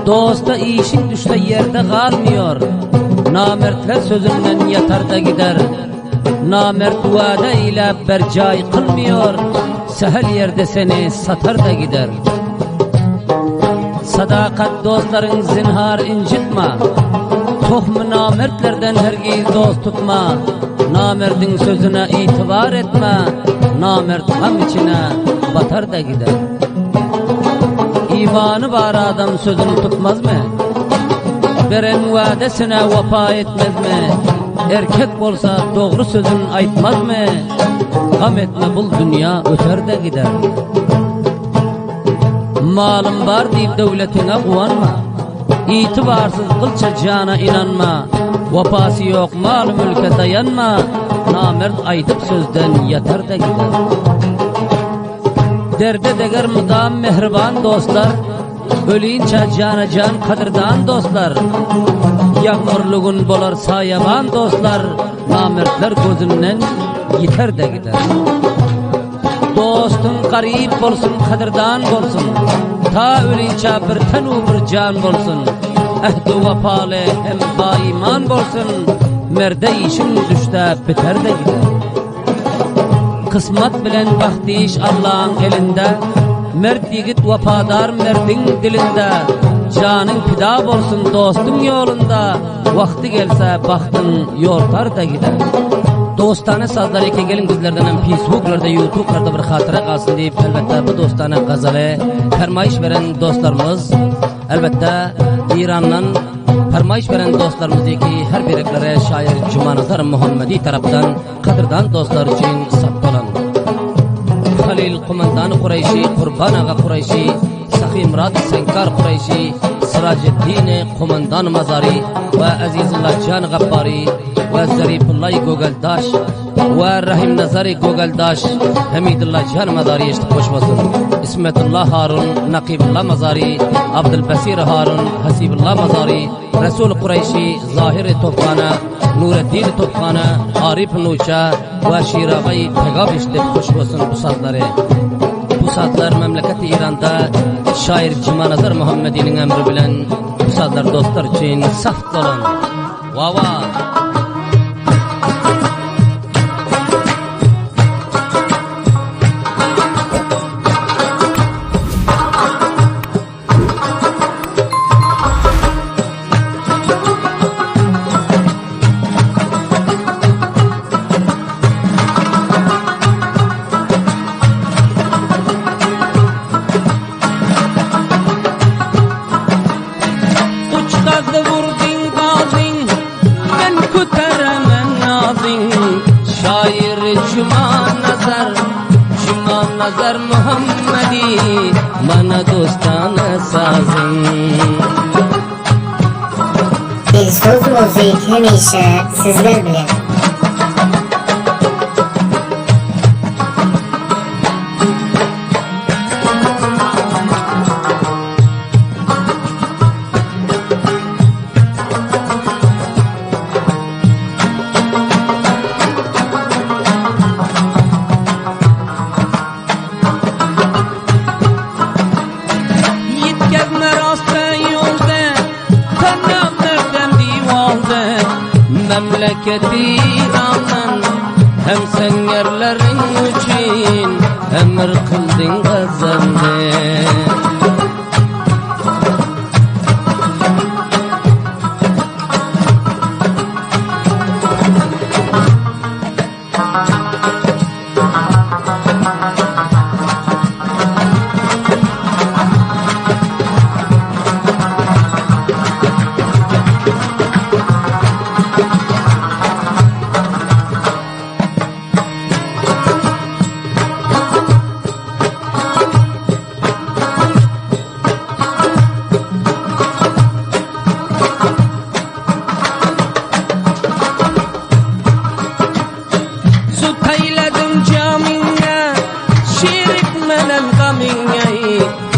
Dosta işin düşse yerde kalmıyor. Namertler sözünden yatar da gider. Namert vaade ile bercay kılmıyor. Sehel yerde seni satar da gider. Sadakat dostların zinhar incitma. Tohmu namertlerden hergiz dost tutma. Namerdin sözüne itibar etme. Namert gam içine batar da gider. İmanı var adam sözünü tutmaz mı? Veren vaadesine vefa etmez mi? Erkek olsa doğru sözün aytmaz mı? Gam etme, bul dünya öter de gider. Malım var deyip devletine kuvanma. İtibarsız kılça cana inanma. Vefası yok mal mülke dayanma. Namert aydıp sözden yatar da gider. Derde deger mudam mehriban dostlar. Öleyince cana can kadırdan dostlar. Yağmurluğun bolar sayaban dostlar. Namertler gözünden yiter de gider. Dostun garip bolsun, kadırdan bolsun. Ta ölünce bir tenu bir can bolsun. Ehdu vefalı hem baiman bolsun. Merde işin düşte biter de gider. Kısmet bilen vakti iş Allah'ın elinde. Mert yigit vefadar merdin dilinde. Canın pida bolsun dostun yolunda. Vakti gelse baktın yortar da gider. Dostane sazlar eken gelin bizlerden hem Facebook'larda, YouTube'larda bir hatıra kalsın deyip elbette bu dostane gazalı fermayış veren dostlarımız, elbette İran'dan fermayış veren dostlarımız ki her biriklere şair Cumanazar Muhammedi tarafından kadırdan dostlar için saptalan Halil Kumandan Kureyşi, Kurban Ağa Kureyşi, Sahi Murat Senkar Kureyşi, Siraceddin Kumandan Mazari ve Azizullah Can Gabbari ve Zarifullah Gogaldaş ve Rahim Nazari Gogaldaş, Hamidullah Can Mazari işte koşmasın. İsmetullah Harun, Nakibullah Mazari, Abdülbasir Harun, Hasibullah Mazari, Resul Kureyşi, Zahir Topkana, Nureddin Topkana, Arif Nuşa ve Şiragay Tegab işte koşmasın bu sazları. Bu sazlar memleketi İran'da şair Cumanazar Muhammedi'nin emri bilen bu sazlar dostlar için saf dolan. Vava! Cumanazar Muhammedi bana dostane sazın. Dilsoz müzik hemişe sizler bilen. Memleketi İran'dan hem sen yerlerin için emir kıldın gazandı.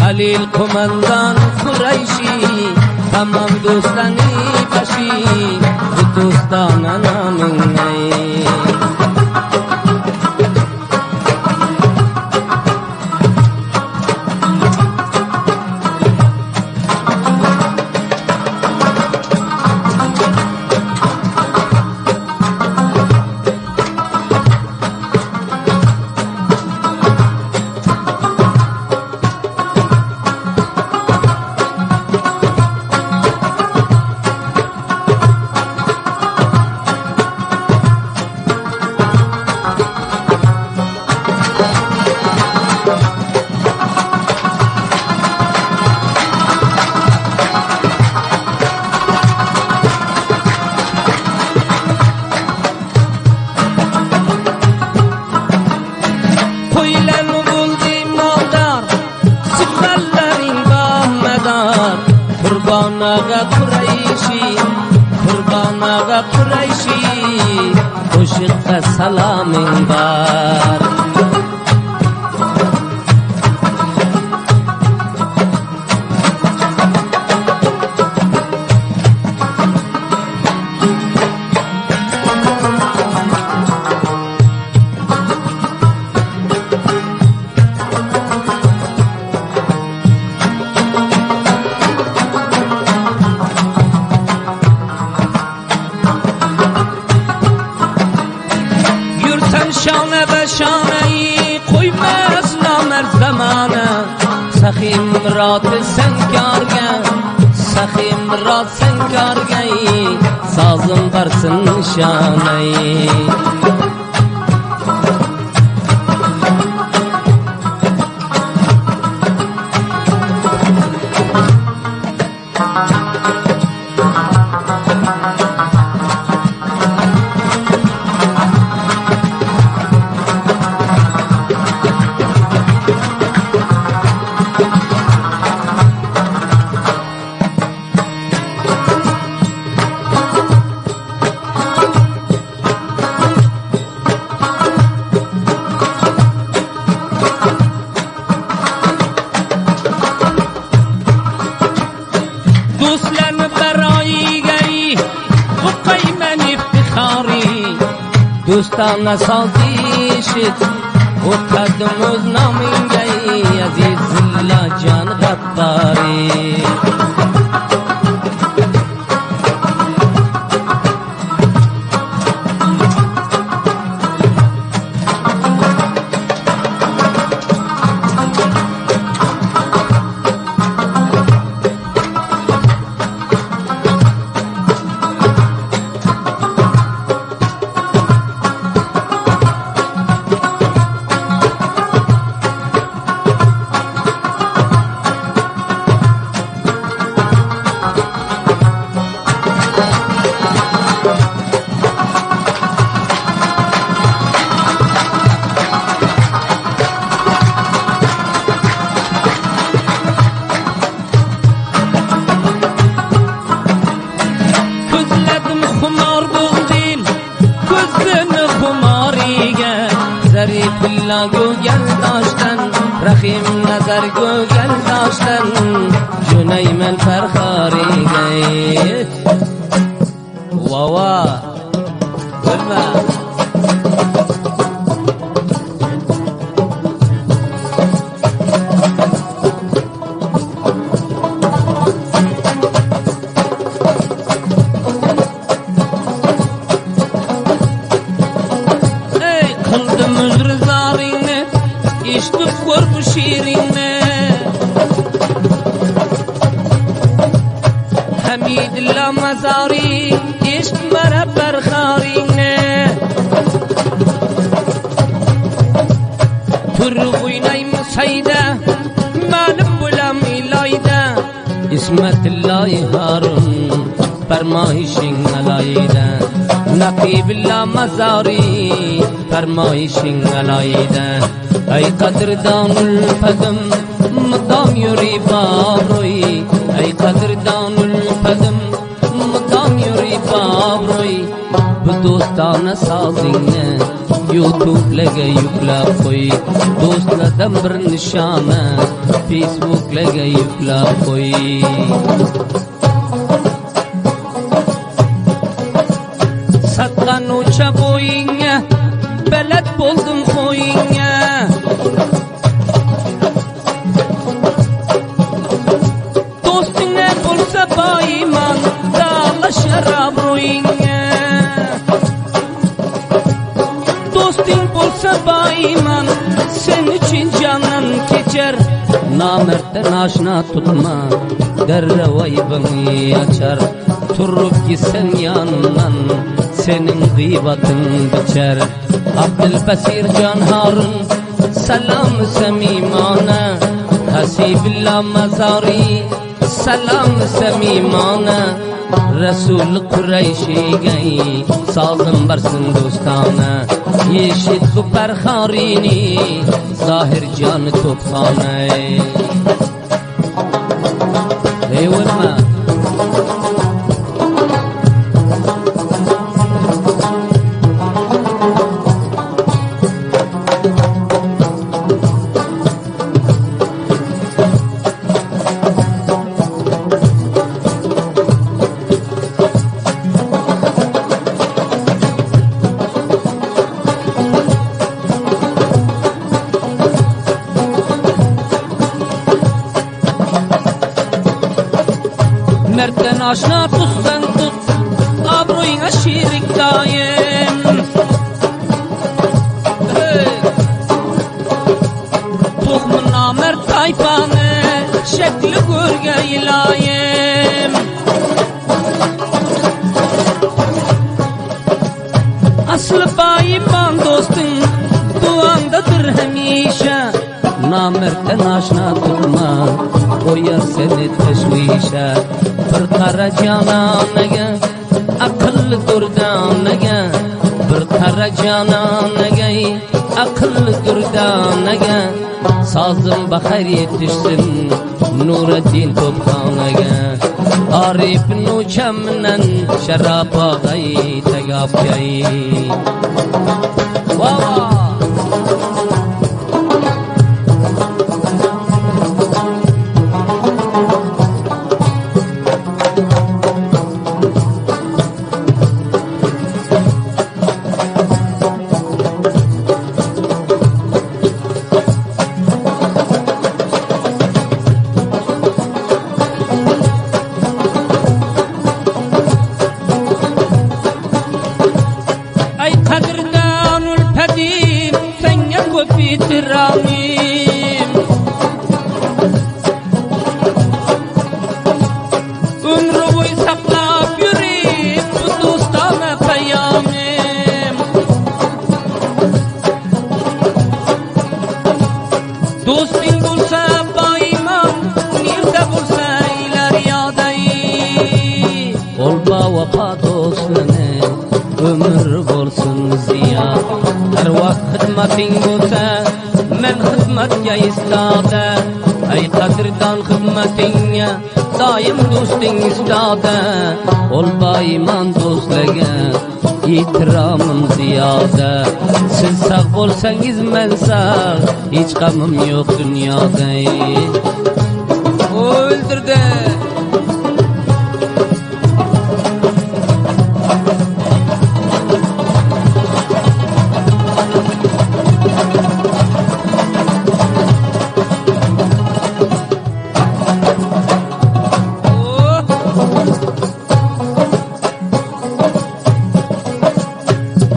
Halil Kumandan Kureyşi, tamam dostani başı, bu dostana namın ey. قربان آقا قریشی قربان آقا قریشی عشق سلام بر شانه به شانه ای قویمز نامر زمانه سخیم رات سنگارگه سخیم رات سنگارگه سازم برسن شانه ای دوستان سازیشت و قدموز نامینگی عزیز الله جان غفاری ظریف گوگل داشتن رخیم نظر گوگل داشتن جنای من فرخاری گئی واوا گلما قرب شیرینه حمید الله مزاری عشق مرا برخارینه ترغوینای مسیده معلوم بلام ایلایده اسمت الله هارون فرمایشین علایده نقیب الله مزاری فرمایشین علایده ای قدردان الپدم مدام یوری بابروی ای قدردان الپدم مدام یوری بابروی به دوستان سازینه یوتیوب لگه یکلا کوئی دوست ندم بر نشانه فیسبوک لگه یکلا کوئی صدقه نوچه بوینه بلد بولدم خوینه دوستینه بولسا با ایمان دالا شراب روینه دوستین بولسا با ایمان sen için canan geçer namert naşna tutma derre vaybını açar turup gitsen yanından senin gıybatın biçer Abdülbasir Can Harun selam semimana Hasibillah Mazari selam semimana Resul Kureyşi gey sazım varsın dostana Yeşit bu perharini Zahir Can Topkhane Eyvallah Mertten aşna tutsan tut, abroyuna şirik daim. Tuhmun namert tayfanı, şekli görge ilayim. Aslı bayiman dostun, duandadır hemişe. Namertten aşna tutma, koyar seni teşvişe. Bir kara cananege, akıllı durdanege. Bir kara cananege, akıllı durdanege. Sazım bakar yetişsin, Nureddin Tophanege. Arif nuçemnen, şarap ağayı tegapyayı. Vava! İtiramim ömrü boyu saklap yürüyüp bu dostana kıyamim. Dostin bulsa bayman, nerede bulsa iler yadayı. Olma vapa dostane, ömür bolsun ziya. Her vakt hizmetin bulsa, men hizmetga istada. Ay qadrdan hizmetinga, daim do'sting istada. Ol bayman do'stlarga, ihtiromim ziyoda. Siz sog' bo'lsangiz men sog', hech g'amim yo'q dunyoda. O'ldirdi.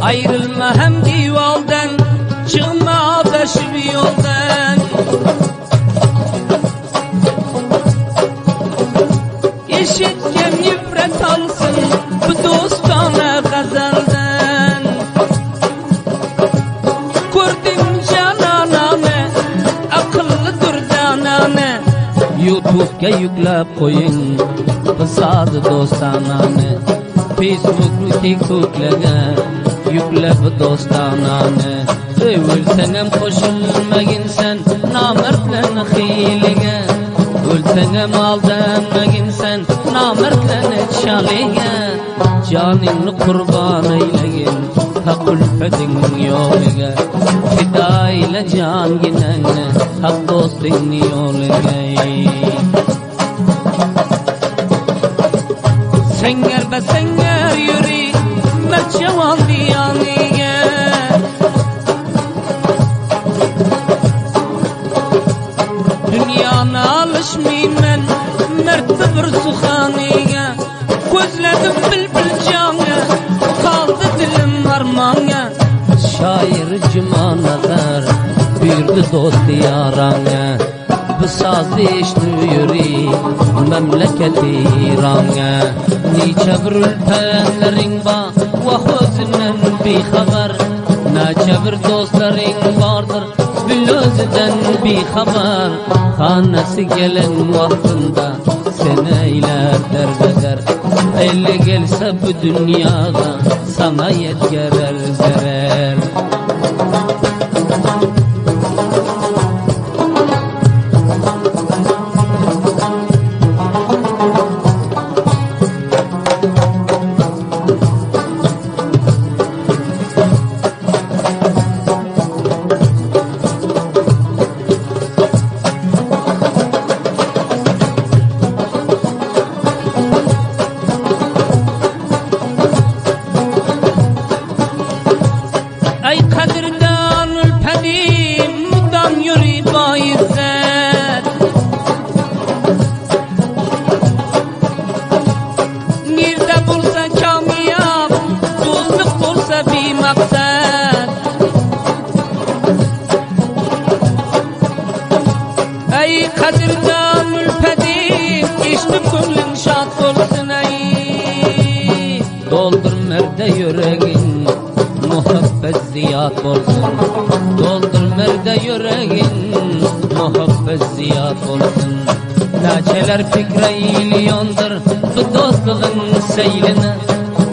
Ayrılma hem divalden, çıkma adaşı bir yoldan. İşitken nifret alsın bu dostana gazaldan. Gördüm cananane, akıllıdır danane. YouTube'ga yüklep koyun, fısadı dostanane. Facebook, TikTok'lara yüklep dostanane. Ölsen hem koşulmagin sen, namertlen hilige. Ölsen hem aldanmagin sen, namertlen şalige. Canını kurban eylegin, hak ülfetin yoliga. Fida ile can ginenle, hak dostin yoliga. Senger be senger yürü, merçevan diyaniye. Dünyana alışmayım ben, mertli bir suhaniye. Gözledim bilbil canı, kaldı dilim harmanya. Şair cuma nazar, büyürdü dost diyaranya. Bu sazlı işni yürü, memleketi İran'a. Nice bir ülpenlerin var, vah özünden bir haber. Nice bir dostların vardır, bil özüden bir haber. Hanesi gelen vaktinde, seni eyler derbeder. Elle gelse bu dünyada, sana yetgerer zarar. ziyad bolsun. Doldur merde yüreğin muhabbet ziyad bolsun. Naçeler fikre iyiliyondur bu dostluğun seyline.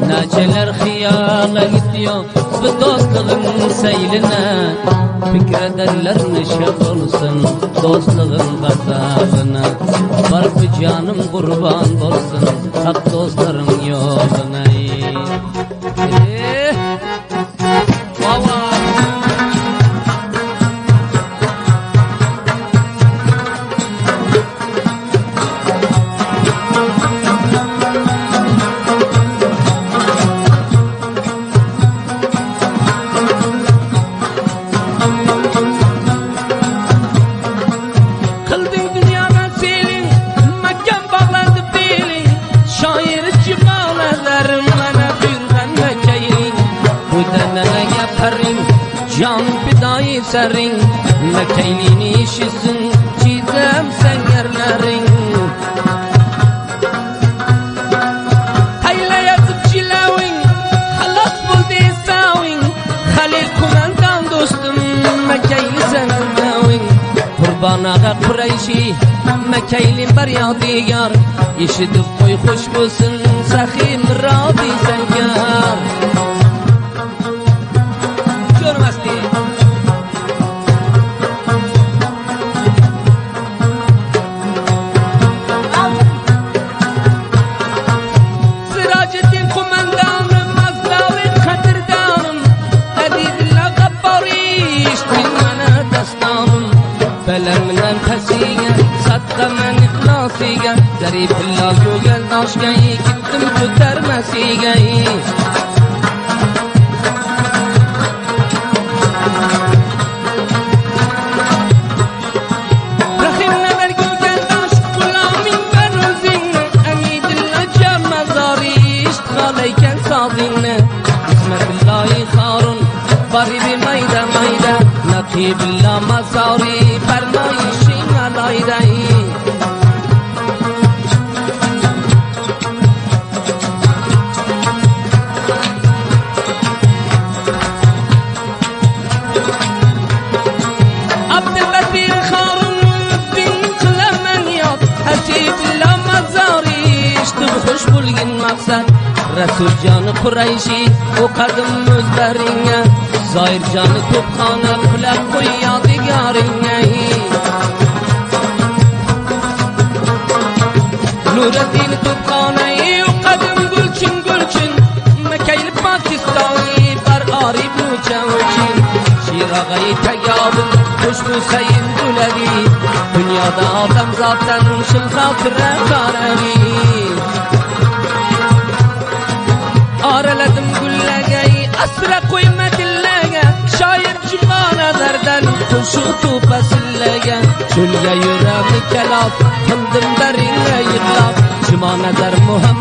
Naçeler hiyala gidiyor bu dostluğun seyline. Fikrederler neşe olsun dostluğun gazabına. Var bu canım kurban olsun hak dostların yoluna. Can fidayı serin Mekkeylini işisin çizem sen yerlerin. Hayle yazıp çilevin halas bul desavin. Halil kumandan dostum Mekkeyli sen nevin. Kurban ağa Kureyşi Mekkeyli bar yadigar. İşidip koy hoş bulsun sahim radi senkar. Felemden pesiye, sattamen ikhlasiye. Zarif Allah gögel naşgeyi, gittim tütermesiye. Rahim never gögel naş, kulamin ben özünne. Emidillah can mezari, iştihaleyken sadinne. İsmetillahi Harun, bari bir mayda mayda. Nakibillah mazari, fermayişin alaydayi. Abdülbedir Harun bin kılemen yap. Hasibillah mazari, işte hoş bulgin maksat. Resul canı Kureyşi, o kadın özlerine. Zahir canı topkhana, kulak koy yadigarine. Nureddin topkhanayı, o kadın gülçin gülçin. Mekkeli Pakistani, bar arif müçevçin. Şir ağayı teyyabın, kuşlu seyin dülevi. Dünyada adam zaten şıl hatıra karevi. Araladım güllegeyi, asra koyma dillege. Şair cimana derden, kuşu tupasillege. Çölge yüreğimi kelaf, kındım derine yıklaf. Cimana der Muhammed